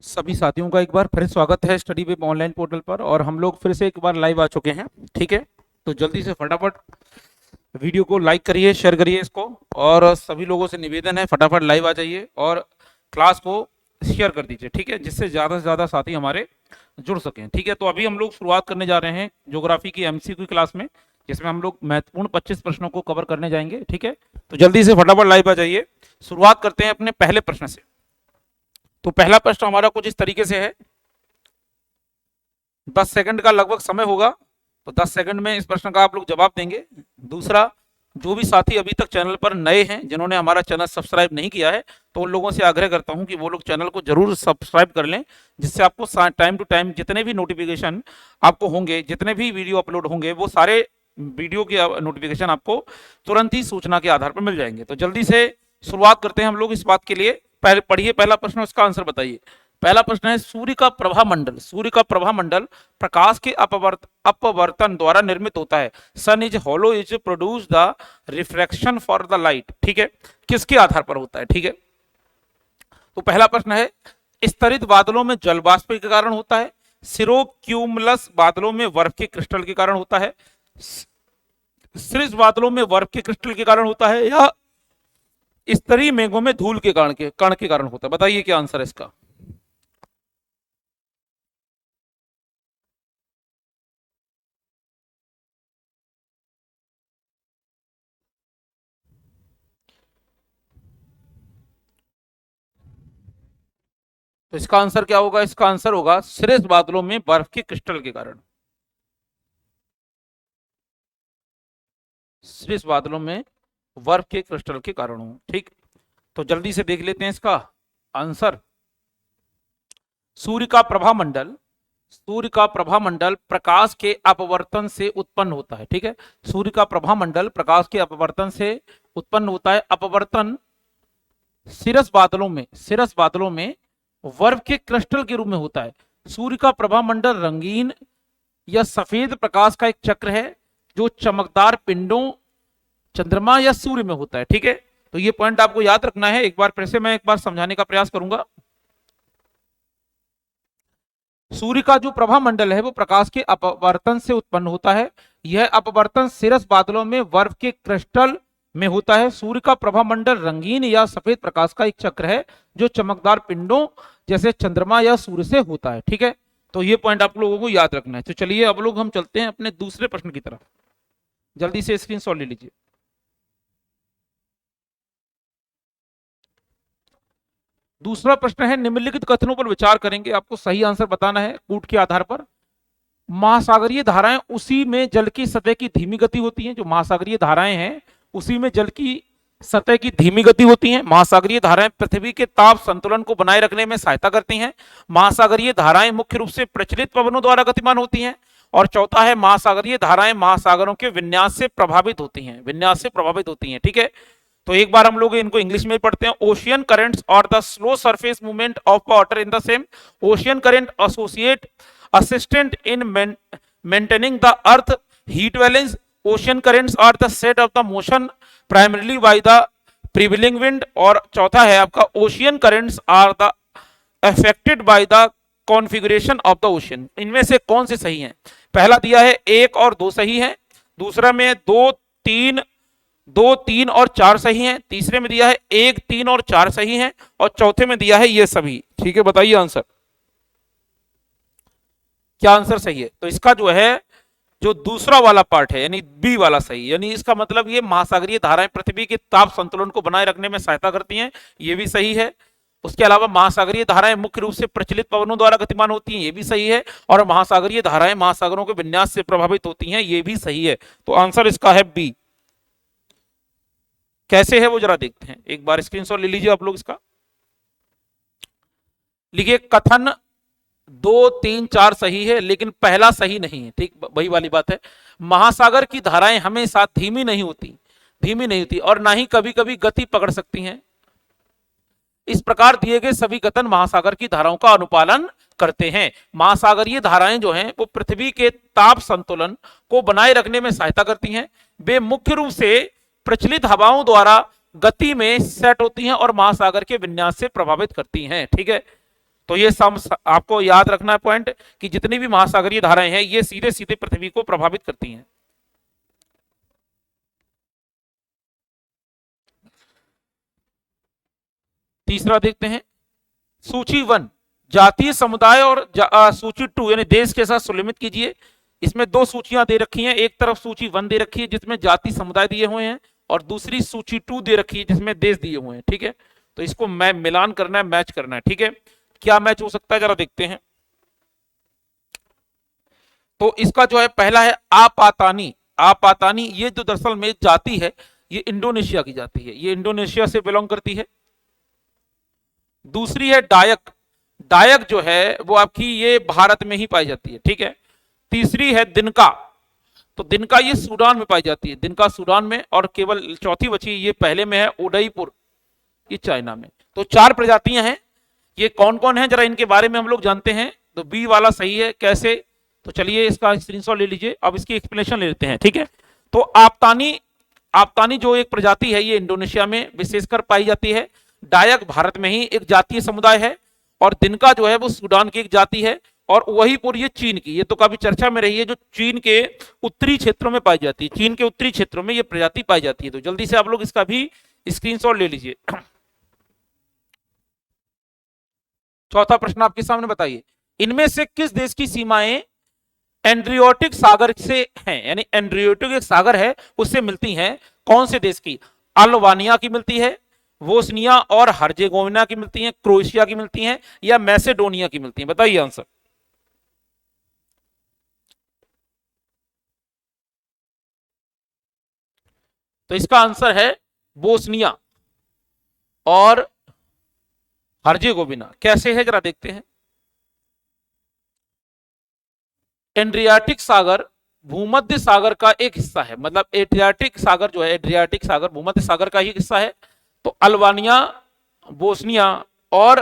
सभी साथियों का एक बार फिर स्वागत है स्टडी वेब ऑनलाइन पोर्टल पर। और हम लोग फिर से एक बार लाइव आ चुके हैं। ठीक है, तो जल्दी से फटाफट वीडियो को लाइक करिए, शेयर करिए इसको। और सभी लोगों से निवेदन है फटाफट लाइव आ जाइए और क्लास को शेयर कर दीजिए। ठीक है, जिससे ज़्यादा से ज़्यादा साथी हमारे जुड़ सकें। ठीक है, तो अभी हम लोग शुरुआत करने जा रहे हैं ज्योग्राफी की एमसीक्यू क्लास में, जिसमें हम लोग महत्वपूर्ण 25 प्रश्नों को कवर करने जाएंगे। ठीक है, तो जल्दी से फटाफट लाइव आ जाइए। शुरुआत करते हैं अपने पहले प्रश्न से। तो पहला प्रश्न हमारा कुछ इस तरीके से है, 10 सेकंड का लगभग समय होगा, तो 10 सेकंड में इस प्रश्न का आप लोग जवाब देंगे। दूसरा, जो भी साथी अभी तक चैनल पर नए हैं, जिन्होंने हमारा चैनल सब्सक्राइब नहीं किया है, तो उन लोगों से आग्रह करता हूं कि वो लोग चैनल को जरूर सब्सक्राइब कर लें, जिससे आपको टाइम टू टाइम जितने भी नोटिफिकेशन आपको होंगे, जितने भी वीडियो अपलोड होंगे, वो सारे वीडियो के नोटिफिकेशन आपको तुरंत ही सूचना के आधार पर मिल जाएंगे। तो जल्दी से शुरुआत करते हैं हम लोग इस बात के लिए। पहले पढ़िए पहला प्रश्न, उसका आंसर बताइए। पहला प्रश्न है, सूर्य का प्रभा मंडल, सूर्य का प्रभा मंडल प्रकाश के अपवर्तन द्वारा निर्मित होता है। Sun is halo is produce the refraction for the light. ठीक है, किसके आधार पर होता है? ठीक है, तो पहला प्रश्न है, स्तरित बादलों में जल वाष्प के कारण होता है, सिरोक्यूमुलस बादलों में बर्फ के क्रिस्टल के कारण होता है, श्रिज बादलों में बर्फ के क्रिस्टल के कारण होता है, या स्तरीय मेघों में धूल के कण के कारण होता है? बताइए क्या आंसर है इसका। तो इसका आंसर क्या होगा? इसका आंसर होगा श्रेष्ठ बादलों में बर्फ के क्रिस्टल के कारण। श्रेष्ठ बादलों में बर्फ के क्रिस्टल के कारण हो। ठीक, तो जल्दी से देख लेते हैं इसका आंसर। सूर्य का प्रभा मंडल, सूर्य का प्रभा मंडल प्रकाश के अपवर्तन से उत्पन्न होता है। ठीक है, सूर्य का प्रभा मंडल प्रकाश के अपवर्तन से उत्पन्न होता है। अपवर्तन सिरस बादलों में बर्फ के क्रिस्टल के रूप में होता है। सूर्य का प्रभा मंडल रंगीन या सफेद प्रकाश का एक चक्र है, जो चमकदार पिंडों, चंद्रमा या सूर्य में होता है। ठीक है, तो ये पॉइंट आपको याद रखना है। एक बार फिर से मैं एक बार समझाने का प्रयास करूंगा। सूर्य का जो प्रभा मंडल है वो प्रकाश के अपवर्तन से उत्पन्न होता है। यह अपवर्तन सिरस बादलों में बर्फ के क्रिस्टल में होता है। सूर्य का प्रभा मंडल रंगीन या सफेद प्रकाश का एक चक्र है, जो चमकदार पिंडों जैसे चंद्रमा या सूर्य से होता है। ठीक है, तो ये पॉइंट आप लोगों को याद रखना है। तो चलिए अब लोग हम चलते हैं अपने दूसरे प्रश्न की तरफ। जल्दी से स्क्रीनशॉट ले लीजिए। दूसरा प्रश्न है, निम्नलिखित कथनों पर विचार करेंगे, आपको सही आंसर बताना है कूट के आधार पर। महासागरीय धाराएं उसी में जल की सतह की धीमी गति होती हैं। जो महासागरीय धाराएं हैं उसी में जल की सतह की धीमी गति होती हैं। महासागरीय धाराएं पृथ्वी के ताप संतुलन को बनाए रखने में सहायता करती हैं। महासागरीय धाराएं मुख्य रूप से प्रचलित पवनों द्वारा गतिमान होती हैं। और चौथा है, महासागरीय धाराएं महासागरों के विन्यास से प्रभावित होती हैं, विन्यास से प्रभावित होती हैं। ठीक है, तो एक बार हम लोग इनको इंग्लिश में पढ़ते हैं। ओशियन करेंट्स और the slow surface movement of water in the same. Ocean current associate assistant in maintaining the earth heat balance. Ocean currents are the set of the motion primarily by the prevailing wind. और चौथा है आपका, ocean currents are the affected by the configuration of the ocean. इनमें से कौन से सही हैं? पहला दिया है 1 और 2 सही है, दूसरा में 2 3 और 4 सही हैं, तीसरे में दिया है 1 3 और 4 सही हैं, और चौथे में दिया है ये सभी। ठीक है, बताइए आंसर क्या आंसर सही है? तो इसका जो है, जो दूसरा वाला पार्ट है, यानी बी वाला सही। यानी इसका मतलब ये महासागरीय धाराएं पृथ्वी के ताप संतुलन को बनाए रखने में सहायता करती हैं, ये भी सही है। उसके अलावा महासागरीय धाराएं मुख्य रूप से प्रचलित पवनों द्वारा गतिमान होती हैं, ये भी सही है। और महासागरीय धाराएं महासागरों के विन्यास से प्रभावित होती हैं, ये भी सही है। तो आंसर इसका है बी। कैसे है वो जरा देखते हैं, एक बार स्क्रीनशॉट ले लीजिए आप लोग इसका। लिखिए, कथन 2 3 4 सही है, लेकिन पहला सही नहीं है। ठीक, वही वाली बात है। महासागर की धाराएं हमेशा धीमी नहीं होती और ना ही कभी कभी गति पकड़ सकती हैं। इस प्रकार दिए गए सभी कथन महासागर की धाराओं का अनुपालन करते हैं। महासागरीय धाराएं जो हैं वो पृथ्वी के ताप संतुलन को बनाए रखने में सहायता करती हैं। वे मुख्य रूप से प्रचलित हवाओं द्वारा गति में सेट होती हैं और महासागर के विन्यास से प्रभावित करती हैं। ठीक है, तो ये आपको याद रखना है पॉइंट कि जितनी भी महासागरीय धाराएं हैं ये सीधे सीधे पृथ्वी को प्रभावित करती हैं। तीसरा देखते हैं, सूची 1 जातीय समुदाय और सूची 2 यानी देश के साथ सुलिमित कीजिए। इसमें दो सूचियां दे रखी हैं, एक तरफ सूची 1 दे रखी है जिसमें जाति समुदाय दिए हुए हैं और दूसरी सूची 2 दे रखी है जिसमें देश दिए हुए हैं। ठीक है, तो इसको मिलान करना है, मैच करना है। ठीक है, क्या मैच हो सकता है जरा देखते हैं। तो इसका जो है पहला है आपातानी। आपातानी ये जो दरअसल में जाति है ये इंडोनेशिया की जाति है, ये इंडोनेशिया से बिलोंग करती है। दूसरी है डायक। डायक जो है वो आपकी ये भारत में ही पाई जाती है। ठीक है, तीसरी है दिनका। तो दिनका ये सूडान में पाई जाती है, दिनका सूडान में। और केवल चौथी बची ये पहले में है उदयपुर, ये चाइना में। तो 4 प्रजातियां हैं। ये कौन कौन है जरा इनके बारे में हम लोग जानते हैं। तो बी वाला सही है, कैसे? तो चलिए इसका स्क्रीनशॉट ले लीजिए, अब इसकी एक्सप्लेनेशन ले लेते हैं। ठीक है, तो आपतानी, आपतानी जो एक प्रजाति है ये इंडोनेशिया में विशेषकर पाई जाती है। डायक भारत में ही एक जातीय समुदाय है और दिनका जो है वो सूडान की एक जाति है और वहीपुर ये चीन की, ये तो काफी चर्चा में रही है, जो चीन के उत्तरी क्षेत्रों में पाई जाती है। चीन के उत्तरी क्षेत्रों में ये प्रजाति पाई जाती है। तो जल्दी से आप लोग इसका भी स्क्रीनशॉट ले लीजिए। चौथा प्रश्न आपके सामने बताइए, इनमें से किस देश की सीमाएं एंड्रियोटिक सागर से हैं, यानी एंड्रियोटिक एक सागर है उससे मिलती हैं। कौन से देश की? अल्बानिया की मिलती है, बोस्निया और हर्जेगोविना की मिलती हैं, क्रोएशिया की मिलती हैं या मैसेडोनिया की मिलती हैं? बताइए आंसर। तो इसका आंसर है बोस्निया और हर्जेगोविना। कैसे है जरा देखते हैं। एड्रियाटिक सागर भूमध्य सागर का एक हिस्सा है, मतलब एड्रियाटिक सागर जो है, एड्रियाटिक सागर भूमध्य सागर का ही हिस्सा है। तो अल्बानिया, बोस्निया और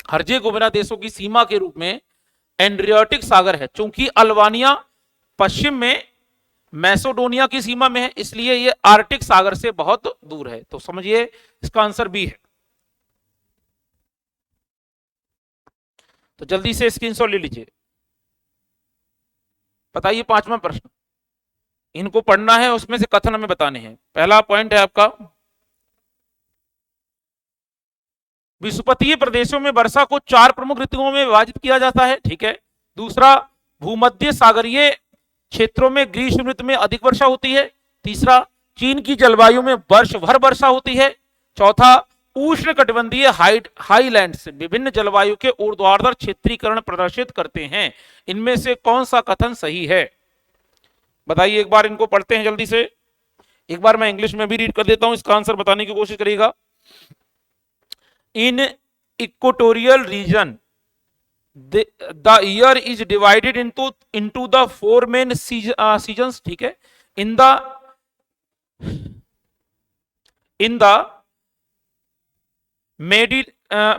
हर्जेगोविना देशों की सीमा के रूप में एड्रियाटिक सागर है। चूंकि अल्बानिया पश्चिम में मैसेडोनिया की सीमा में है इसलिए ये आर्टिक सागर से बहुत दूर है। तो समझिए इसका आंसर बी है। तो जल्दी से स्क्रीनशॉट ले लीजिए। बताइए 5वां प्रश्न, इनको पढ़ना है, उसमें से कथन हमें बताने हैं। पहला पॉइंट है आपका, विषुवतीय प्रदेशों में वर्षा को 4 प्रमुख ऋतुओं में विभाजित किया जाता है। ठीक है। दूसरा, भूमध्य सागरीय क्षेत्रों में ग्रीष्म ऋतु में अधिक वर्षा होती है। तीसरा, चीन की जलवायु में वर्ष भर वर्षा होती है। चौथा, उष्ण कटिबंधीय हाईलैंड्स विभिन्न जलवायु के ऊर्ध्वाधर क्षेत्रीकरण प्रदर्शित करते हैं। इनमें से कौन सा कथन सही है? बताइए। एक बार इनको पढ़ते हैं जल्दी से। एक बार मैं इंग्लिश में भी रीड कर देता हूं, इसका आंसर बताने की कोशिश करिएगा। In equatorial region the year is divided into the 4 main seasons. ठीक है। in the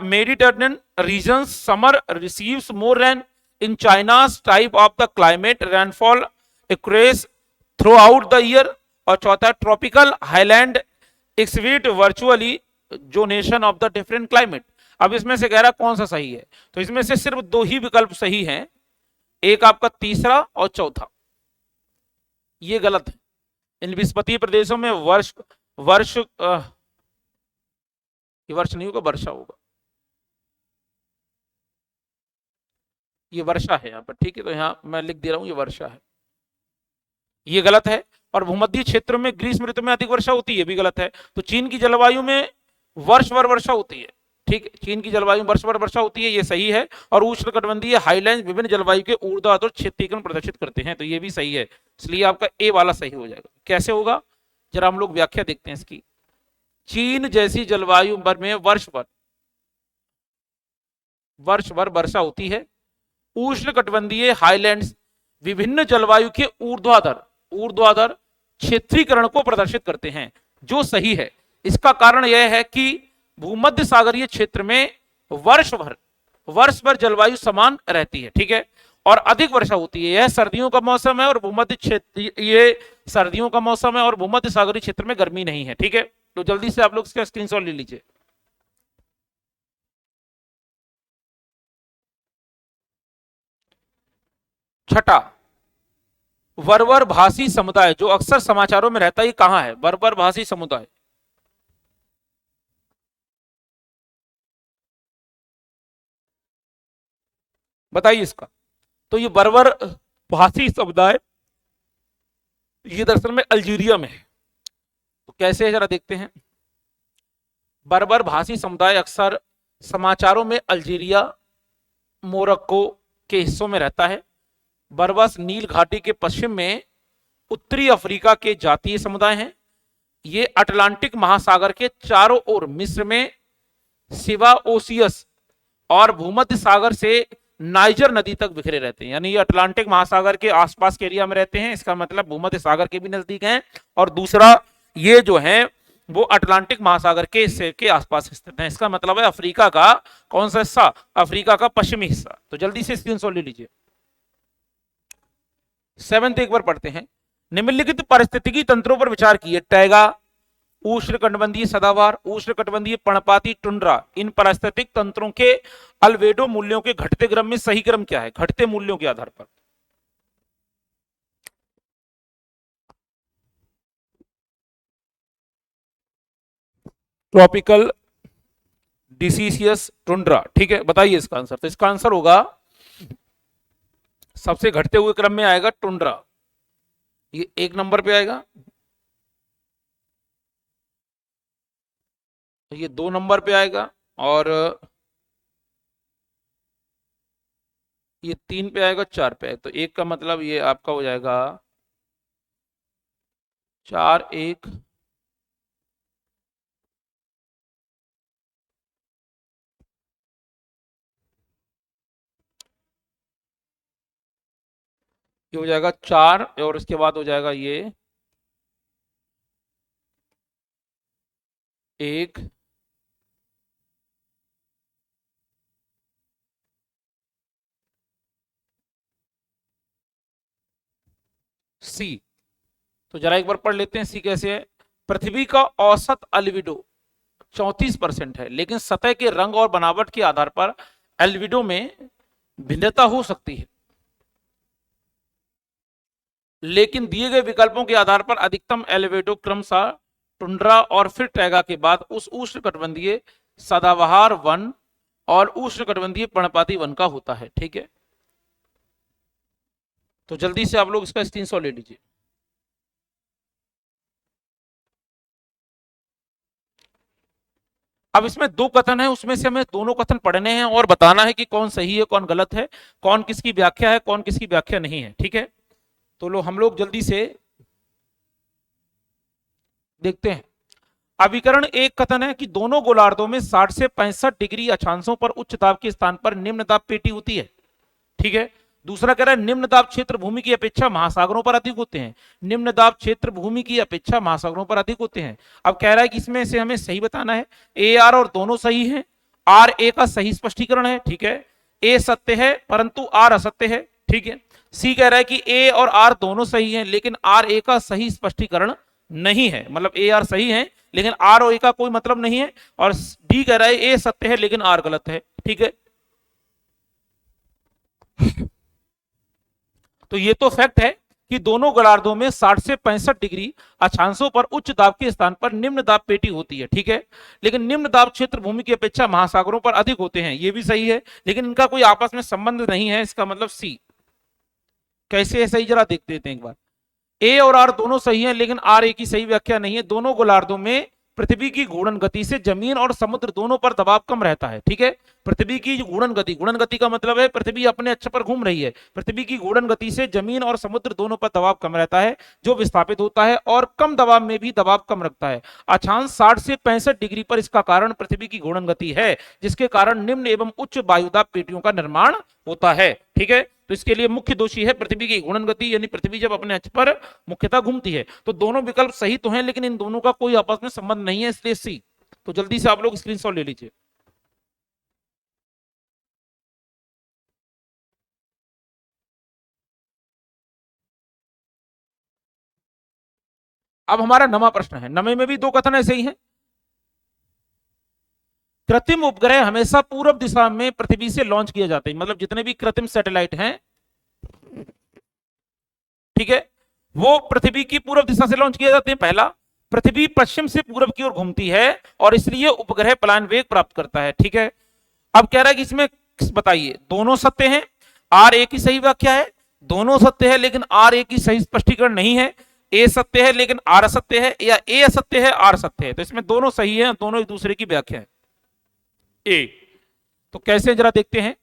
Mediterranean regions summer receives more rain. In China's type of the climate rainfall occurs throughout the year. और चौथा, tropical highland exhibit virtually zonation of the different climate. अब इसमें से कह रहा कौन सा सही है, तो इसमें से सिर्फ 2 ही विकल्प सही हैं, एक आपका तीसरा और चौथा, ये गलत है। इन विषुवतीय प्रदेशों में वर्ष नहीं होगा, वर्षा होगा, ये वर्षा है यहाँ पर। ठीक है, तो यहाँ मैं लिख दे रहा हूं ये वर्षा है, ये गलत है। और भूमध्य क्षेत्र में ग्रीष्म ऋतु में अधिक वर्षा होती है, भी गलत है। तो चीन की जलवायु में वर्ष भर वर्षा होती है। ठीक है, चीन की जलवायु वर्ष भर वर्षा होती है, ये सही है। और उष्णकटिबंधीय हाईलैंड विभिन्न जलवायु के ऊर्ध्वाधर क्षेत्रीकरण प्रदर्शित करते हैं, तो ये भी सही है। इसलिए आपका ए वाला सही हो जाएगा। कैसे होगा जरा हम लोग व्याख्या देखते हैं इसकी। चीन जैसी जलवायु भर में वर्ष भर वर्षा होती है। उष्णकटिबंधीय हाईलैंड्स विभिन्न जलवायु के ऊर्ध्वाधर क्षेत्रीकरण को प्रदर्शित करते हैं, जो सही है। इसका कारण यह है कि भूमध्य सागरीय क्षेत्र में वर्ष भर जलवायु समान रहती है। ठीक है, और अधिक वर्षा होती है। यह सर्दियों का मौसम है और भूमध्य क्षेत्र, ये सर्दियों का मौसम है और भूमध्य सागरीय क्षेत्र में गर्मी नहीं है। ठीक है, तो जल्दी से आप लोग इसका स्क्रीनशॉट ले लीजिए। छठा, बर्बर भाषी समुदाय जो अक्सर समाचारों में रहता है, ये कहां है? बर्बर भाषी समुदाय, बताइए इसका। तो ये बर्बर भाषी समुदाय ये दरअसल में अल्जीरिया में है। तो कैसे है जरा देखते हैं। बर्बर भाषी समुदाय अक्सर समाचारों में अल्जीरिया, मोरक्को के हिस्सों में रहता है। बर्बस नील घाटी के पश्चिम में उत्तरी अफ्रीका के जातीय समुदाय हैं। ये अटलांटिक महासागर के चारों ओर मिस्र में सिवा ओसियस और भूमध्य सागर से नाइजर नदी तक बिखरे रहते हैं। यानी ये अटलांटिक महासागर के आसपास के एरिया में रहते हैं, इसका मतलब भूमध्य सागर के भी नजदीक हैं। और दूसरा, ये जो है वो अटलांटिक महासागर के आसपास स्थित है। इसका मतलब है अफ्रीका का कौन सा हिस्सा? अफ्रीका का पश्चिमी हिस्सा। तो जल्दी से स्क्रीनशॉट ले लीजिए। 7th एक बार पढ़ते हैं। निम्नलिखित पारिस्थितिकी तंत्रों पर विचार किए। टैगा, उष्णकटिबंधीय सदाबहार, उष्णकटिबंधीय पर्णपाती टुंड्रा, इन पारिस्थितिक तंत्रों के अल्बेडो मूल्यों के घटते क्रम में सही क्रम क्या है? घटते मूल्यों के आधार पर। ट्रॉपिकल डिसीसियस टुंड्रा, ठीक है, बताइए इसका आंसर। तो इसका आंसर होगा, सबसे घटते हुए क्रम में आएगा टुंड्रा, ये 1 नंबर पे आएगा, ये 2 नंबर पे आएगा, और ये 3 पे आएगा, 4 पे आएगा। तो 1 का मतलब ये आपका हो जाएगा 4 1 ये हो जाएगा 4, और इसके बाद हो जाएगा ये 1 सी। तो जरा एक बार पढ़ लेते हैं सी कैसे है। पृथ्वी का औसत अल्बिडो 34% है, लेकिन सतह के रंग और बनावट के आधार पर अल्बिडो में भिन्नता हो सकती है। लेकिन दिए गए विकल्पों के आधार पर अधिकतम एल्बिडो क्रमशः टुंड्रा और फिर टैगा के बाद उस उष्णकटिबंधीय सदाबहार वन और उष्णकटिबंधीय पर्णपाती वन का होता है। ठीक है, तो जल्दी से आप लोग इसका स्क्रीनशॉट ले लीजिए। अब इसमें 2 कथन है, उसमें से हमें दोनों कथन पढ़ने हैं और बताना है कि कौन सही है कौन गलत है, कौन किसकी व्याख्या है कौन किसकी व्याख्या नहीं है। ठीक है, तो हम लोग जल्दी से देखते हैं। अभिकरण एक कथन है कि दोनों गोलार्धों में 60 से 65 डिग्री अक्षांशों पर उच्च दाब के स्थान पर निम्न दाब पेटी होती है। ठीक है, दूसरा कह रहा है निम्न दाब क्षेत्र भूमि की अपेक्षा महासागरों पर अधिक होते हैं। निम्न दाब क्षेत्र भूमि की अपेक्षा महासागरों पर अधिक होते हैं। अब कह रहा है कि इसमें से हमें सही बताना है। ए आर और दोनों सही हैं। आर ए का सही स्पष्टीकरण है। ठीक है, ए सत्य है परंतु आर असत्य है। ठीक है, सी कह रहा है कि ए और आर दोनों सही हैं लेकिन आर ए का सही स्पष्टीकरण नहीं है, मतलब ए आर सही है लेकिन आर और ए का कोई मतलब नहीं है। और डी कह रहा है ए सत्य है लेकिन आर गलत है। ठीक है, तो ये तो फैक्ट है कि दोनों गोलार्धों में 60 से 65 डिग्री अक्षांशों पर उच्च दाब के स्थान पर निम्न दाब पेटी होती है। ठीक है, लेकिन निम्न दाब क्षेत्र भूमि की अपेक्षा महासागरों पर अधिक होते हैं, ये भी सही है, लेकिन इनका कोई आपस में संबंध नहीं है। इसका मतलब सी। कैसे है सही, जरा देख देते हैं एक बार। ए और आर दोनों सही हैं लेकिन आर ए की सही व्याख्या नहीं है। दोनों गोलार्धों में पृथ्वी की घूर्णन गति से जमीन और समुद्र दोनों पर दबाव कम रहता है। ठीक है, पृथ्वी की घूर्णन गति का मतलब है पृथ्वी अपने अक्ष पर घूम रही है। पृथ्वी की घूर्णन गति से जमीन और समुद्र दोनों पर दबाव कम रहता है जो विस्थापित होता है और कम दबाव में भी दबाव कम रखता है। अक्षांश 60 से 65 डिग्री पर इसका कारण पृथ्वी की घूर्णन गति है, जिसके कारण निम्न एवं उच्च वायुदाब पेटियों का निर्माण होता है। ठीक है, तो इसके लिए मुख्य दोषी है पृथ्वी की घूर्णन गति, यानी पृथ्वी जब अपने अक्ष पर मुख्यतः घूमती है। तो दोनों विकल्प सही तो हैं लेकिन इन दोनों का कोई आपस में संबंध नहीं है, इसलिए सी। तो जल्दी से आप लोग स्क्रीनशॉट ले लीजिए। अब हमारा नवा प्रश्न है। नवे में भी 2 कथन ऐसे ही हैं। कृत्रिम उपग्रह हमेशा पूर्व दिशा में पृथ्वी से लॉन्च किए जाते हैं, मतलब जितने भी कृत्रिम सैटेलाइट हैं ठीक है, वो पृथ्वी की पूर्व दिशा से लॉन्च किए जाते हैं। पहला, पृथ्वी पश्चिम से पूर्व की ओर घूमती है और इसलिए उपग्रह पलायन वेग प्राप्त करता है। ठीक है, अब कह रहा है कि इसमें बताइए दोनों सत्य हैं, आर ए की सही व्याख्या है, दोनों सत्य है लेकिन आर ए की सही स्पष्टीकरण नहीं है, ए सत्य है लेकिन आर असत्य है, या ए असत्य है आर सत्य है। तो इसमें दोनों सही है, दोनों एक दूसरे की व्याख्या है। ए तो कैसे जरा देखते हैं।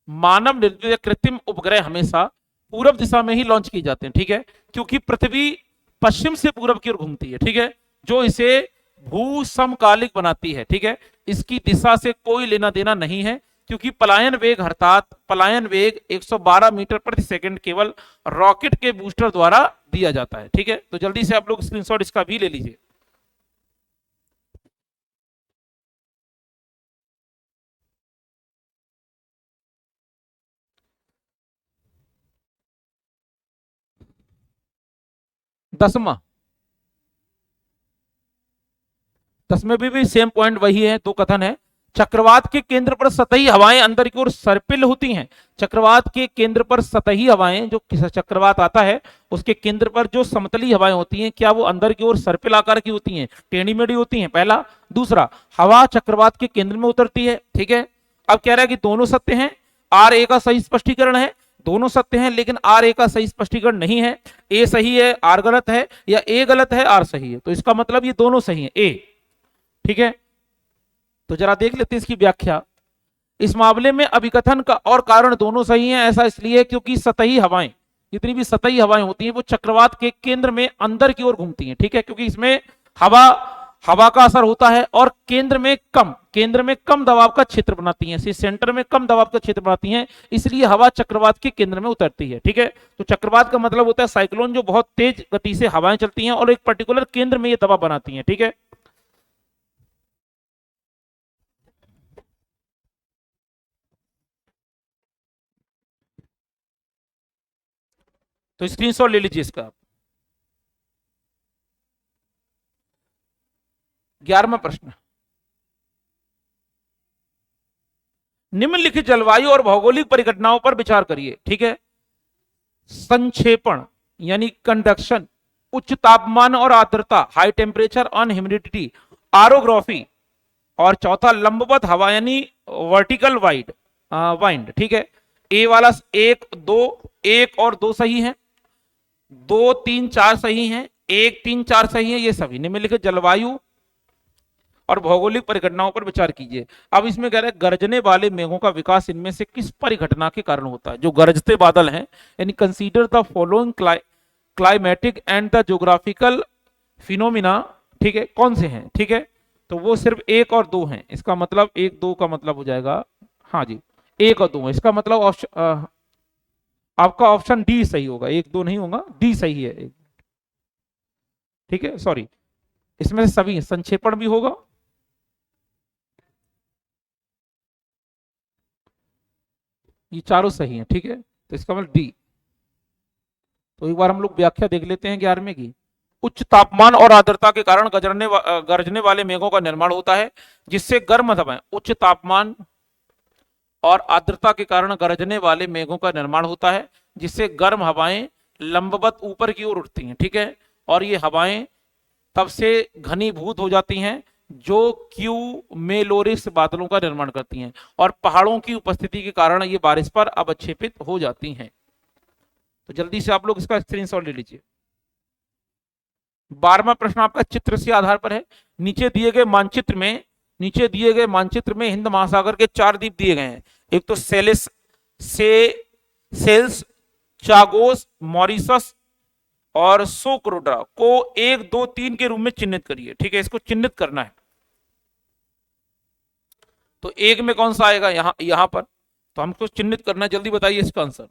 मानव निर्मित कृत्रिम उपग्रह हमेशा पूर्व दिशा में ही लॉन्च किए जाते हैं। ठीक है, क्योंकि पृथ्वी पश्चिम से पूर्व की ओर घूमती है। ठीक है, जो इसे भू समकालिक बनाती है। ठीक है, इसकी दिशा से कोई लेना देना नहीं है, क्योंकि पलायन वेग अर्थात पलायन वेग 112 मीटर प्रति सेकंड केवल रॉकेट के बूस्टर द्वारा दिया जाता है। ठीक है, तो जल्दी से आप लोग स्क्रीनशॉट इसका भी ले लीजिए। दसवां, दसवें भी सेम पॉइंट वही है, दो कथन है। चक्रवात के केंद्र पर सतही हवाएं अंदर की ओर सर्पिल होती हैं। चक्रवात के केंद्र पर सतही हवाएं, जो चक्रवात आता है उसके केंद्र पर जो समतली हवाएं होती हैं, क्या वो अंदर की ओर सर्पिल आकार की होती हैं, टेढ़ी मेढ़ी होती हैं? पहला। दूसरा, हवा चक्रवात के केंद्र में उतरती है। ठीक है, अब कह रहा है कि दोनों सत्य हैं, आर ए का सही स्पष्टीकरण है, दोनों सत्य हैं लेकिन आर ए का सही स्पष्टीकरण नहीं है। ए सही है आर गलत है, या ए गलत है आर सही है। तो इसका मतलब ये दोनों सही है, ए। ठीक है, तो जरा देख लेते हैं इसकी व्याख्या। इस मामले में अभिकथन का और कारण दोनों सही हैं। ऐसा इसलिए क्योंकि सतही हवाएं, जितनी भी सतही हवाएं होती हैं वो चक्रवात के केंद्र में अंदर की ओर घूमती हैं। ठीक है, क्योंकि इसमें हवा हवा का असर होता है और केंद्र में कम दबाव का क्षेत्र बनाती हैं, सेंटर में कम दबाव का क्षेत्र बनाती हैं, इसलिए हवा चक्रवात के केंद्र में उतरती है। ठीक है, तो चक्रवात का मतलब होता है साइक्लोन, जो बहुत तेज गति से हवाएं चलती हैं और एक पर्टिकुलर केंद्र में ये दबाव बनाती हैं। ठीक है, तो स्क्रीनशॉट ले लीजिए इसका। 11वां प्रश्न, निम्नलिखित जलवायु और भौगोलिक परिघटनाओं पर विचार करिए। ठीक है, संक्षेपण यानी कंडक्शन, उच्च तापमान और आर्द्रता, हाई टेम्परेचर ऑन ह्यूमिडिटी, आरोग्राफी, और चौथा लंबवत हवा यानी वर्टिकल वाइंड। ठीक है, ए वाला एक दो, एक और दो सही है, दो तीन चार सही है, एक तीन चार सही है, ये सभी निम्नलिखित जलवायु और भौगोलिक परिघटनाओं पर विचार कीजिए। अब इसमें कह रहा है गरजने वाले मेघों का विकास इनमें से किस परिघटना के कारण होता है? जो गरजते बादल हैं, यानी consider the following climatic and the geographical phenomena. ठीक है, कौन से हैं? ठीक है, तो वो सिर्फ एक और दो हैं। इसका मतलब एक दो का मतलब हो जाएगा, हाँ जी, एक और दो है। इसका मतलब आपका ऑप्शन डी सही होगा, एक दो नहीं होगा, डी सही है। ठीक है, सॉरी, इसमें से सभी संक्षेपण भी होगा, ये चारों सही हैं। ठीक है, तो इसका मतलब डी। तो एक बार हम लोग व्याख्या देख लेते हैं 11वें की। उच्च तापमान और आर्द्रता के कारण गरजने वाले मेघों का निर्माण होता है, जिससे गर्म हवाएं, उच्च तापमान और आर्द्रता के कारण गरजने वाले मेघों का निर्माण होता है, जिससे गर्म हवाएं लंबवत ऊपर की ओर उठती हैं। ठीक है, और ये हवाएं तब से घनीभूत हो जाती हैं, जो क्यूमेलोरिस बादलों का निर्माण करती हैं, और पहाड़ों की उपस्थिति के कारण ये बारिश पर अवक्षेपित हो जाती हैं। तो जल्दी से आप लोग इसका स्क्रीनशॉट ले लीजिए। 12वां प्रश्न आपका चित्र से आधार पर है। नीचे दिए गए मानचित्र में हिंद महासागर के 4 द्वीप दिए गए हैं। एक तो सेल्स, चागोस, मॉरिशस और सोक्रोड्रा को 1 2 3 के रूप में चिन्हित करिए। ठीक है, इसको चिन्हित करना है। तो एक में कौन सा आएगा? यहां पर, तो हमको चिन्हित करना है, जल्दी बताइए इसका आंसर।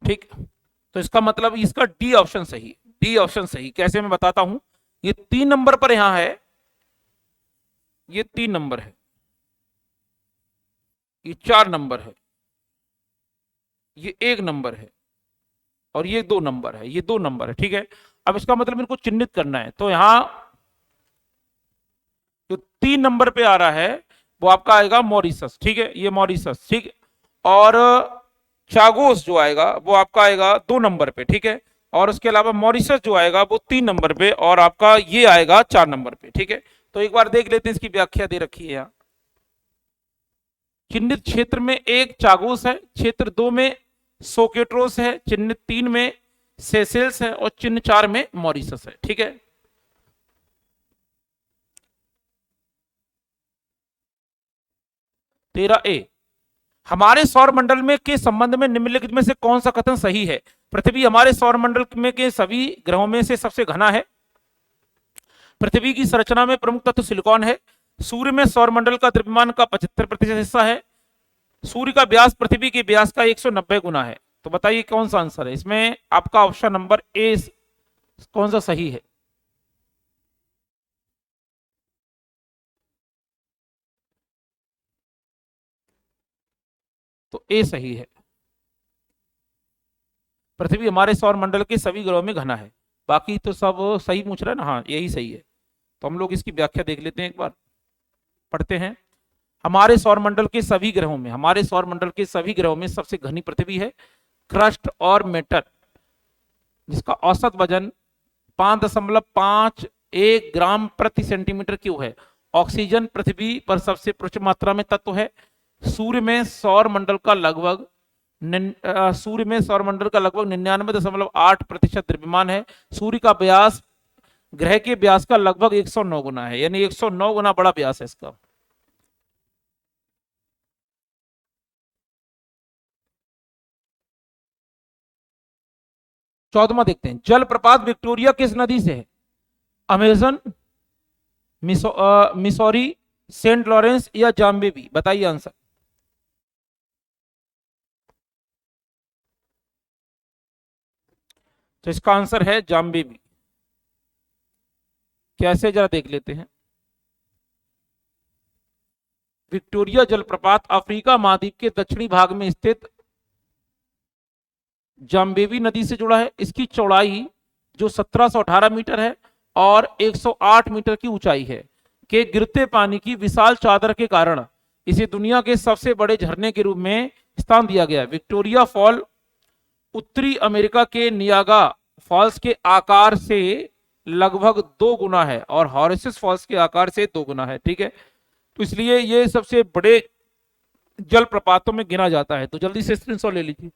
ठीक, तो इसका मतलब इसका डी ऑप्शन सही, डी ऑप्शन सही। कैसे मैं बताता हूं, ये 3 नंबर पर यहां है, ये 3 नंबर है, ये 4 नंबर है, ये 1 नंबर है और ये 2 नंबर है, ये 2 नंबर है, ठीक है। अब इसका मतलब इनको चिन्हित करना है, तो यहां जो 3 नंबर पे आ रहा है वो आपका आएगा मॉरिशस, ठीक है, ये मॉरिशस, ठीक है। और चागोस जो आएगा वो आपका आएगा 2 नंबर पे, ठीक है। और उसके अलावा मॉरिशस जो आएगा वो 3 नंबर पे, और आपका ये आएगा 4 नंबर पे, ठीक है। तो एक बार देख लेते हैं, इसकी व्याख्या दे रखी है यहाँ। चिन्हित क्षेत्र में 1 चागोस है, क्षेत्र 2 में सोकेट्रोस है, चिन्हित 3 में सेसेल्स है, और चिन्ह 4 में मॉरिशस है, ठीक है। तेरह ए, हमारे सौर मंडल में के संबंध में निम्नलिखित में से कौन सा कथन सही है? पृथ्वी हमारे सौर मंडल में के सभी ग्रहों में से सबसे घना है। पृथ्वी की संरचना में प्रमुख तत्व सिलिकॉन है। सूर्य में सौर मंडल का द्रव्यमान का 75% हिस्सा है। सूर्य का व्यास पृथ्वी के व्यास का 190 गुना है। तो बताइए कौन सा आंसर है इसमें? आपका ऑप्शन नंबर ए कौन सा सही है? तो ए सही है। पृथ्वी हमारे सौर मंडल के सभी ग्रहों में घना है। बाकी तो सब सही पूछ रहे हैं ना, हाँ यही सही है। तो हम लोग इसकी व्याख्या देख लेते हैं, एक बार पढ़ते हैं। हमारे सौर मंडल के सभी ग्रहों में, हमारे सौर मंडल के सभी ग्रहों में सबसे घनी पृथ्वी है। क्रस्ट और मेटल, जिसका औसत वजन 5.51 ग्राम प्रति सेंटीमीटर क्यूब है। ऑक्सीजन पृथ्वी पर सबसे प्रचुर मात्रा में तत्व है। सूर्य में सौर मंडल का लगभग 99.8% द्रव्यमान है। सूर्य का व्यास ग्रह के व्यास का लगभग 109 गुना है, यानी 109 गुना बड़ा व्यास है इसका। चौदहवां देखते हैं, जलप्रपात विक्टोरिया किस नदी से है? अमेजन, मिसौरी, सेंट लॉरेंस या जाम्बेबी? बताइए आंसर। तो इसका आंसर है जाम्बेबी। कैसे, जरा देख लेते हैं। विक्टोरिया जलप्रपात अफ्रीका महाद्वीप के दक्षिणी भाग में स्थित जाम्बेवी नदी से जुड़ा है। इसकी चौड़ाई जो 1718 मीटर है और 108 मीटर की ऊंचाई है के गिरते पानी की विशाल चादर के कारण इसे दुनिया के सबसे बड़े झरने के रूप में स्थान दिया गया। विक्टोरिया फॉल उत्तरी अमेरिका के नियागा फॉल्स के आकार से लगभग 2 गुना है और हॉरिसेस फॉल्स के आकार से 2 गुना है, ठीक है। तो इसलिए ये सबसे बड़े जलप्रपातों में गिना जाता है। तो जल्दी से स्क्रीनशॉट ले लीजिए।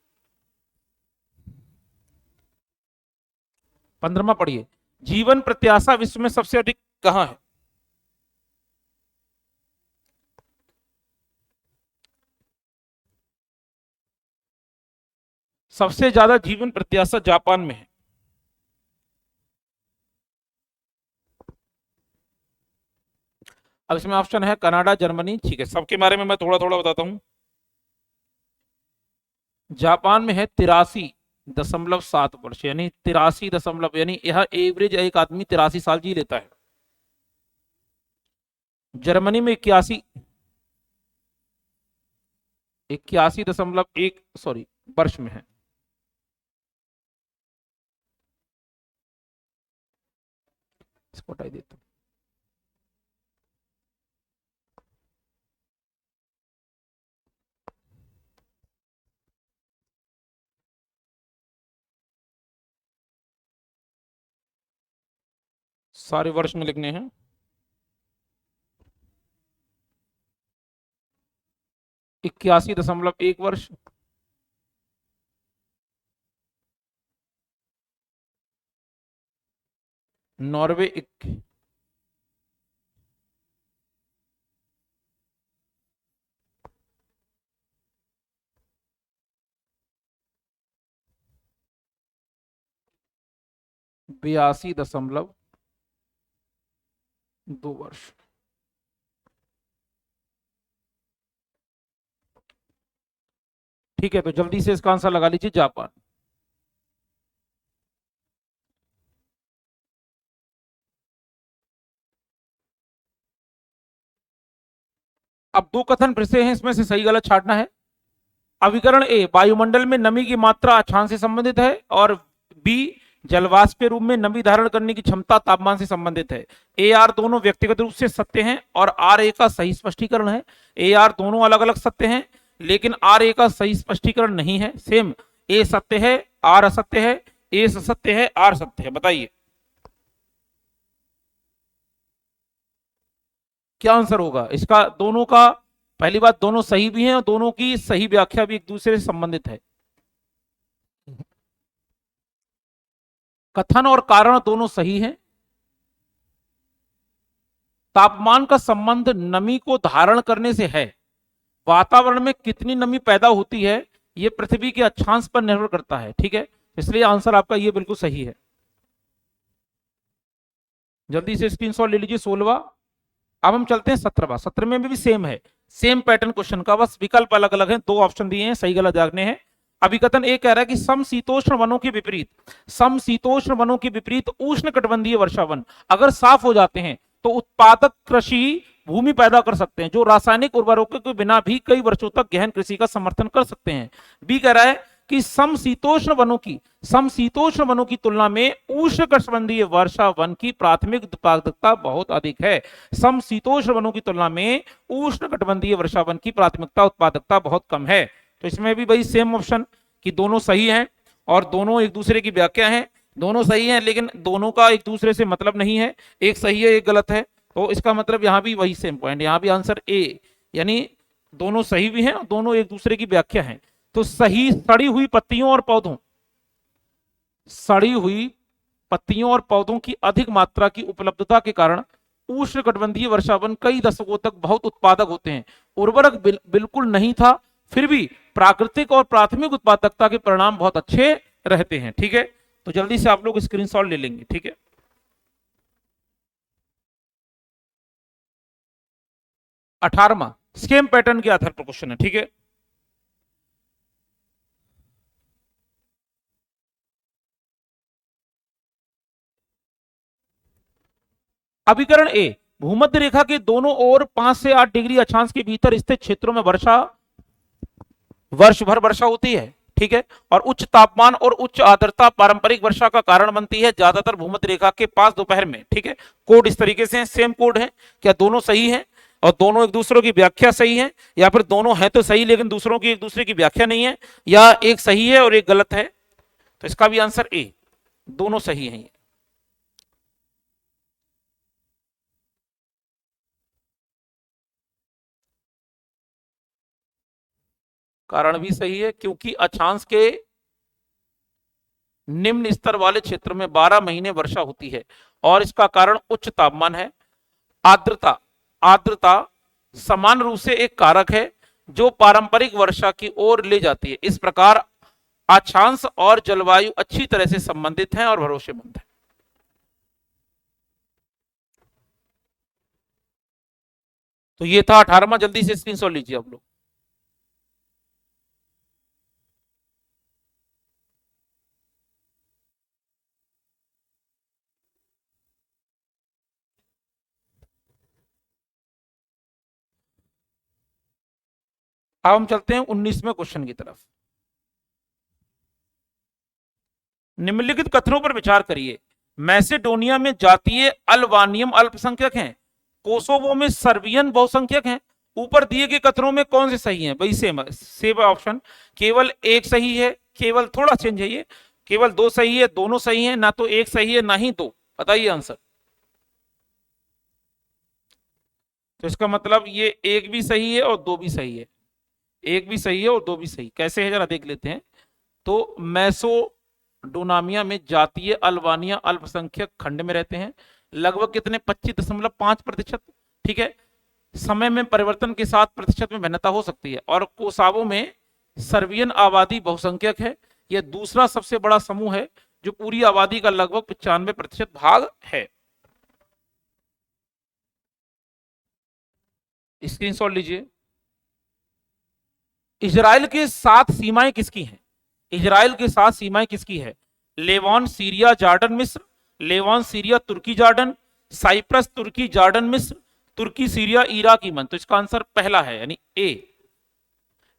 15वां पढ़िए, जीवन प्रत्याशा विश्व में सबसे अधिक कहां है? सबसे ज्यादा जीवन प्रत्याशा जापान में है। अब इसमें ऑप्शन है कनाडा, जर्मनी, ठीक है। सबके बारे में मैं थोड़ा थोड़ा बताता हूं। जापान में है 83.7 वर्ष, यानी 83 यानी यह एवरेज एक आदमी 83 साल जी लेता है। जर्मनी में 81.1 सॉरी वर्ष में है। इसको हटा देता हूं। सारे वर्ष में लिखने हैं। 81.1 वर्ष। नॉर्वे 82.2 वर्ष। ठीक है, तो जल्दी से इसका आंसर लगा लीजिए, जापान। अब 2 कथन फिर से हैं, इसमें से सही गलत छांटना है। अभिकरण ए, वायुमंडल में नमी की मात्रा अक्षांश से संबंधित है, और बी, जलवाष्प के रूप में नमी धारण करने की क्षमता तापमान से संबंधित है। ए आर दोनों व्यक्तिगत रूप से सत्य हैं और आर ए का सही स्पष्टीकरण है। ए आर दोनों अलग अलग सत्य हैं, लेकिन आर ए का सही स्पष्टीकरण नहीं है। सेम, ए सत्य है, आर असत्य है, ए सत्य है, आर सत्य है। बताइए क्या आंसर होगा इसका? दोनों का, पहली बात, दोनों सही भी हैं और दोनों की सही व्याख्या भी एक दूसरे से संबंधित है। कथन और कारण दोनों सही हैं। तापमान का संबंध नमी को धारण करने से है। वातावरण में कितनी नमी पैदा होती है यह पृथ्वी के अक्षांश पर निर्भर करता है। ठीक है, इसलिए आंसर आपका ये बिल्कुल सही है। जल्दी से स्क्रीनशॉट ले लीजिए 16वां। अब हम चलते हैं 17वां। 17 में भी सेम है, सेम पैटर्न क्वेश्चन का, बस विकल्प अलग अलग हैं। दो ऑप्शन दिए हैं, सही गलत देखने हैं। अभिकथन ए कह रहा है कि समशीतोष्ण वनों के विपरीत, समशीतोष्ण वनों के विपरीत उष्ण कटिबंधीय वर्षा वन अगर साफ हो जाते हैं तो उत्पादक कृषि भूमि पैदा कर सकते हैं, जो रासायनिक उर्वरकों के बिना भी कई वर्षों तक गहन कृषि का समर्थन कर सकते हैं। बी कह रहा है कि समशीतोष्ण वनों की तुलना में उष्ण कटिबंधीय वर्षा वन की प्राथमिक उत्पादकता बहुत अधिक है। समशीतोष्ण वनों की तुलना में उष्ण कटिबंधीय वर्षा वन की प्राथमिकता उत्पादकता बहुत कम है। तो इसमें भी भाई सेम ऑप्शन कि दोनों सही हैं और दोनों एक दूसरे की व्याख्या है। दोनों सही हैं लेकिन दोनों का एक दूसरे से मतलब नहीं है, एक सही है एक गलत है। तो इसका मतलब यहां भी वही सेम पॉइंट, यहां भी आंसर ए, यानी दोनों सही भी हैं और दोनों एक दूसरे की व्याख्या है। तो सही, सड़ी हुई पत्तियों और पौधों, सड़ी हुई पत्तियों और पौधों की अधिक मात्रा की उपलब्धता के कारण उष्णकटिबंधीय वर्षावन कई दशकों तक बहुत उत्पादक होते हैं। उर्वरक बिल्कुल नहीं था, फिर भी प्राकृतिक और प्राथमिक उत्पादकता के परिणाम बहुत अच्छे रहते हैं। ठीक है, तो जल्दी से आप लोग स्क्रीनशॉट ले लेंगे। ठीक है, 18वां स्केम पैटर्न के आधार पर क्वेश्चन है। ठीक है, अभिकरण ए, भूमध्य रेखा के दोनों ओर 5 से 8 डिग्री अक्षांश के भीतर स्थित क्षेत्रों में वर्ष भर वर्षा होती है। ठीक है, और उच्च तापमान और उच्च आर्द्रता पारंपरिक वर्षा का कारण बनती है, ज्यादातर भूमध्य रेखा के पास दोपहर में। ठीक है, कोड इस तरीके से है, सेम कोड है। क्या दोनों सही है और दोनों एक दूसरों की व्याख्या सही है, या फिर दोनों है तो सही लेकिन दूसरों की एक दूसरे की व्याख्या नहीं है, या एक सही है और एक गलत है? तो इसका भी आंसर ए, दोनों सही है। कारण भी सही है क्योंकि अक्षांश के निम्न स्तर वाले क्षेत्र में 12 महीने वर्षा होती है और इसका कारण उच्च तापमान है। आर्द्रता, आर्द्रता समान रूप से एक कारक है जो पारंपरिक वर्षा की ओर ले जाती है। इस प्रकार अक्षांश और जलवायु अच्छी तरह से संबंधित हैं और भरोसेमंद है। तो ये था 18वां। जल्दी से स्क्रीनशॉट लीजिए आप लोग। अब हम चलते हैं 19वें क्वेश्चन की तरफ। निम्नलिखित कथनों पर विचार करिए। मैसेडोनिया में जातीय अल्बानियम अल्पसंख्यक हैं, कोसोवो में सर्बियन बहुसंख्यक हैं। ऊपर दिए गए कथनों में कौन से सही हैं? भाई सेम ऑप्शन, केवल एक सही है, केवल थोड़ा चेंज है, ये केवल दो सही है, दोनों सही है, ना तो एक सही है ना ही दो। बताइए आंसर। तो इसका मतलब ये एक भी सही है और दो भी सही है, एक भी सही है और दो भी सही। कैसे है जरा देख लेते हैं। तो मैसेडोनिया में जातीय अल्बानिया अल्पसंख्यक खंड में रहते हैं, लगभग कितने, 25.5%। ठीक है, समय में परिवर्तन के साथ प्रतिशत में भिन्नता हो सकती है। और कोसावो में सर्बियन आबादी बहुसंख्यक है, यह दूसरा सबसे बड़ा समूह है जो पूरी आबादी का लगभग 95% भाग है। स्क्रीनशॉट लीजिए। इजराइल के साथ सीमाएं किसकी हैं? इजराइल के साथ सीमाएं किसकी है? लेबान, सीरिया, जॉर्डन, मिस्र। लेबान, सीरिया, तुर्की, जॉर्डन। साइप्रस, तुर्की, जॉर्डन, मिस्र। तुर्की, सीरिया, इराक, यमन। तो इसका आंसर पहला है, यानी ए।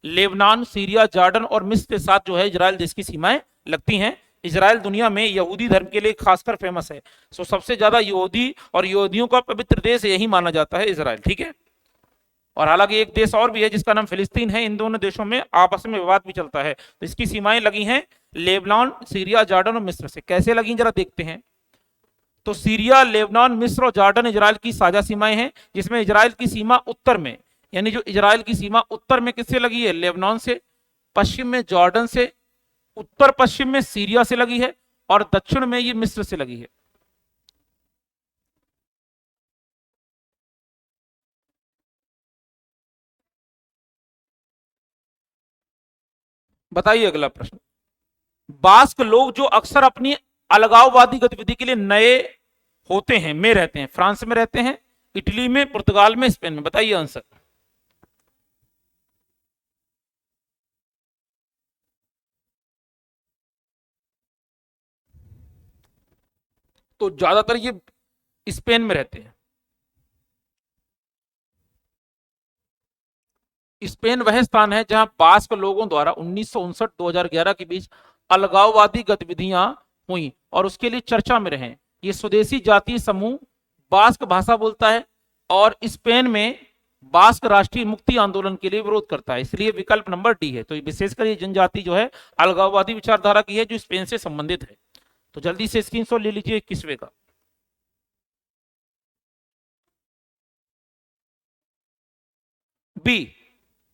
लेबनान, सीरिया, जॉर्डन और मिस्र के साथ जो है इजराइल देश की सीमाएं लगती हैं। इजराइल दुनिया में यहूदी धर्म के लिए खासकर फेमस है। सो सबसे ज्यादा यहूदी और यहूदियों का पवित्र देश यही माना जाता है, इजराइल। ठीक है। और हालांकि एक देश और भी है जिसका नाम फिलिस्तीन है। इन दोनों देशों में आपस में विवाद भी चलता है। तो इसकी सीमाएं लगी हैं लेबनान, सीरिया, जॉर्डन और मिस्र से। कैसे लगी जरा देखते हैं। तो सीरिया, लेबनान, मिस्र और जॉर्डन इजराइल की साझा सीमाएं हैं, जिसमें इजराइल की सीमा उत्तर में, यानी जो इजराइल की सीमा उत्तर में किससे लगी है? लेबनान से। पश्चिम में जॉर्डन से। उत्तर पश्चिम में सीरिया से लगी है। और दक्षिण में ये मिस्र से लगी है। बताइए अगला प्रश्न। बास्क लोग जो अक्सर अपनी अलगाववादी गतिविधि के लिए नए होते हैं में रहते हैं, फ्रांस में रहते हैं, इटली में, पुर्तगाल में, स्पेन में। बताइए आंसर। तो ज्यादातर ये स्पेन में रहते हैं। स्पेन वह स्थान है जहां बास्क लोगों द्वारा 1959-2011 के बीच अलगाववादी गतिविधियां हुई और उसके लिए चर्चा में रहे। ये स्वदेशी जातीय समूह बास्क भाषा बोलता है और स्पेन में बास्क राष्ट्रीय मुक्ति आंदोलन के लिए विरोध करता है। इसलिए विकल्प नंबर डी है। तो विशेषकर ये जनजाति जो है अलगाववादी विचारधारा की है, जो स्पेन से संबंधित है। तो जल्दी से स्क्रीनशॉट ले लीजिए 21वें का। बी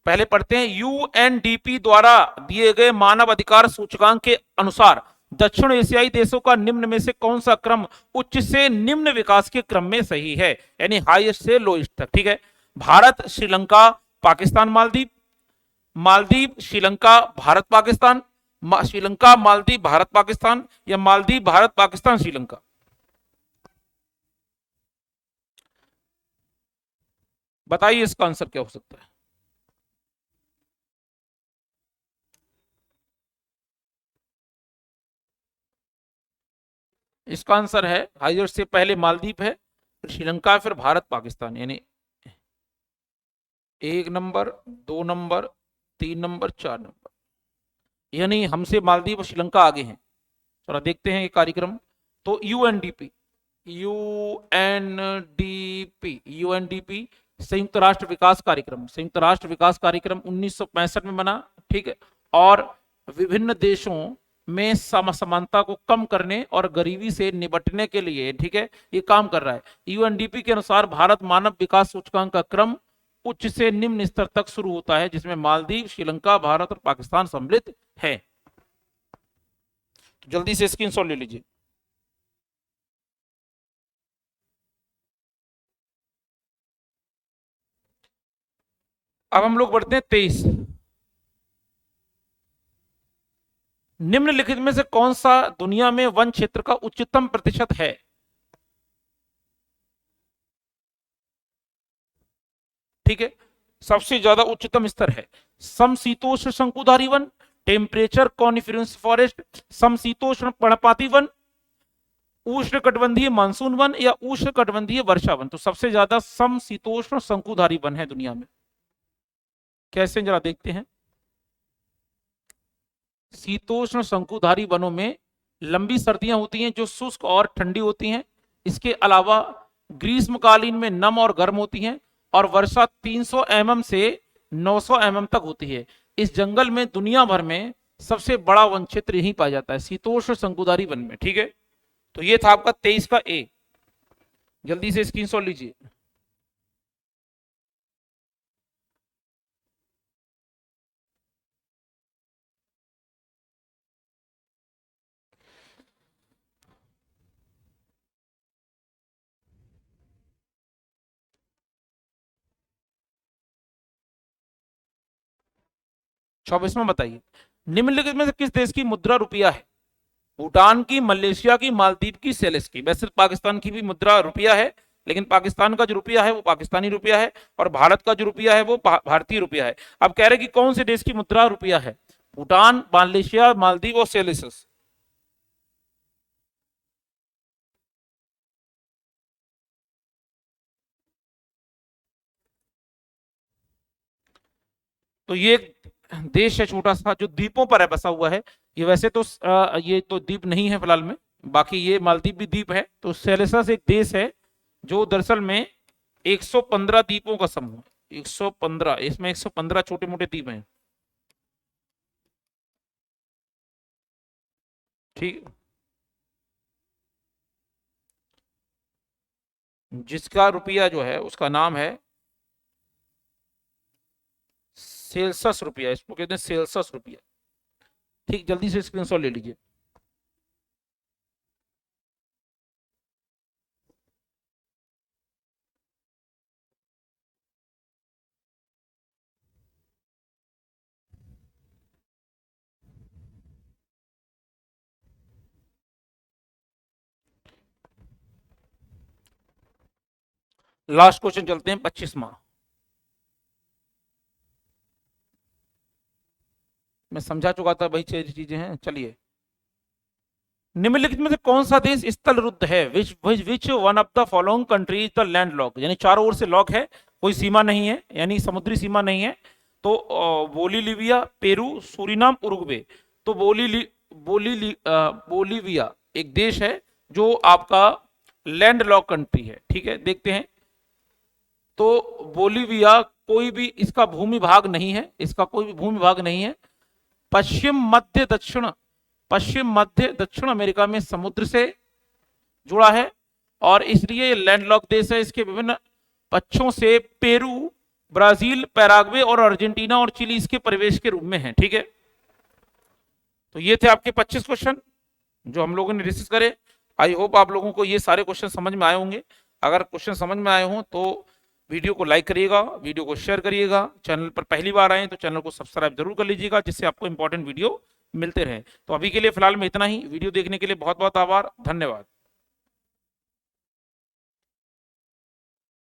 पहले पढ़ते हैं। यूएनडीपी द्वारा दिए गए मानव अधिकार सूचकांक के अनुसार दक्षिण एशियाई देशों का निम्न में से कौन सा क्रम उच्च से निम्न विकास के क्रम में सही है, यानी हाईएस्ट से लोएस्ट तक। ठीक है। भारत, श्रीलंका, पाकिस्तान, मालदीव। मालदीव, श्रीलंका, भारत, पाकिस्तान। श्रीलंका, मालदीव, भारत, पाकिस्तान, या मालदीव, भारत, पाकिस्तान, श्रीलंका। बताइए इसका आंसर क्या हो सकता है। इसका आंसर है हाइयर से पहले मालदीव है, फिर श्रीलंका, फिर भारत, पाकिस्तान, यानी 1 नंबर, 2 नंबर, 3 नंबर, 4 नंबर, यानी हमसे मालदीव और श्रीलंका आगे हैं। थोड़ा देखते हैं ये कार्यक्रम। तो यूएनडीपी, यूएनडीपी, यूएनडीपी संयुक्त राष्ट्र विकास कार्यक्रम, संयुक्त राष्ट्र विकास कार्यक्रम 1965 में बना। ठीक है। और विभिन्न देशों में समानता को कम करने और गरीबी से निपटने के लिए, ठीक है, ये काम कर रहा है। यूएनडीपी के अनुसार भारत मानव विकास सूचकांक का क्रम उच्च से निम्न स्तर तक शुरू होता है, जिसमें मालदीव, श्रीलंका, भारत और पाकिस्तान सम्मिलित है। तो जल्दी से स्क्रीनशॉट ले लीजिए। अब हम लोग बढ़ते हैं 23। निम्नलिखित में से कौन सा दुनिया में वन क्षेत्र का उच्चतम प्रतिशत है? ठीक है। सबसे ज्यादा उच्चतम स्तर है समशीतोष्ण शंकुधारी वन, टेम्परेचर कॉनिफरेंस फॉरेस्ट, समशीतोष्ण पर्णपाती वन, उष्ण कटबंधीय मानसून वन, या उष्ण कटबंधीय वर्षा वन। तो सबसे ज्यादा समशीतोष्ण शंकुधारी वन है दुनिया में। कैसे जरा देखते हैं। शीतोष्ण शंकुधारी वनों में लंबी सर्दियां होती हैं जो शुष्क और ठंडी होती हैं। इसके अलावा ग्रीष्मकालीन में नम और गर्म होती हैं, और वर्षा 300 mm से 900 mm तक होती है। इस जंगल में दुनिया भर में सबसे बड़ा वन क्षेत्र यहीं पाया जाता है, शीतोष्ण शंकुधारी वन में। ठीक है। तो ये था आपका 23 का ए। जल्दी से स्क्रीनशॉट लीजिए। चौबीसवां बताइए। निम्नलिखित में से किस देश की मुद्रा रुपया है? भूटान की, मलेशिया की, मालदीव की, सेलेस की। वैसे पाकिस्तान की भी मुद्रा रुपया है, लेकिन पाकिस्तान का जो रुपया है वो पाकिस्तानी रुपया है, और भारत का जो रुपया है वो भारतीय रुपया है। अब कह रहे कि कौन से देश की मुद्रा रुपया है? भूटान, मलेशिया, मालदीव और सेलेसियस। तो ये देश है छोटा सा जो द्वीपों पर है, बसा हुआ है। ये वैसे तो ये तो द्वीप नहीं है फिलहाल में, बाकी ये मालदीव भी द्वीप है। तो सेलेसस एक देश है जो दरअसल में 115 द्वीपों का समूह है। 115, इसमें 115 छोटे मोटे द्वीप हैं। ठीक, जिसका रुपया जो है उसका नाम है सेल्सियस रुपया, इसको कहते हैं सेल्सियस रुपया। ठीक, जल्दी से स्क्रीनशॉट ले लीजिए। लास्ट क्वेश्चन चलते हैं 25वां। मैं समझा चुका था भाई, चीजें हैं। चलिए, निम्नलिखित में से कौन सा देश स्थल रुद्ध है? Which one of the following country is the land lock, यानी चारों ओर से लॉक है, कोई सीमा नहीं है, यानी समुद्री सीमा नहीं है। तो बोलीलिविया, पेरू, सूरीनाम, उरुग्वे। तो बोलीविया एक देश है जो आपका लैंड लॉक कंट्री है। ठीक है, देखते हैं। तो बोलीविया कोई भी इसका भूमि भाग नहीं है, इसका कोई भी भूमि भाग नहीं है। पश्चिम मध्य दक्षिण अमेरिका में समुद्र से जुड़ा है और इसलिए लैंडलॉक देश है। इसके विभिन्न पक्षों से पेरू, ब्राजील, पैराग्वे और अर्जेंटीना और चिली इसके प्रवेश के रूप में है। ठीक है, तो ये थे आपके 25 क्वेश्चन जो हम लोगों ने डिस्कस करे। आई होप आप लोगों को ये सारे क्वेश्चन समझ में आए होंगे। अगर क्वेश्चन समझ में आए हों तो वीडियो को लाइक करिएगा, वीडियो को शेयर करिएगा। चैनल पर पहली बार आए तो चैनल को सब्सक्राइब जरूर कर लीजिएगा, जिससे आपको इंपॉर्टेंट वीडियो मिलते रहे। तो अभी के लिए फिलहाल में इतना ही। वीडियो देखने के लिए बहुत बहुत आभार, धन्यवाद।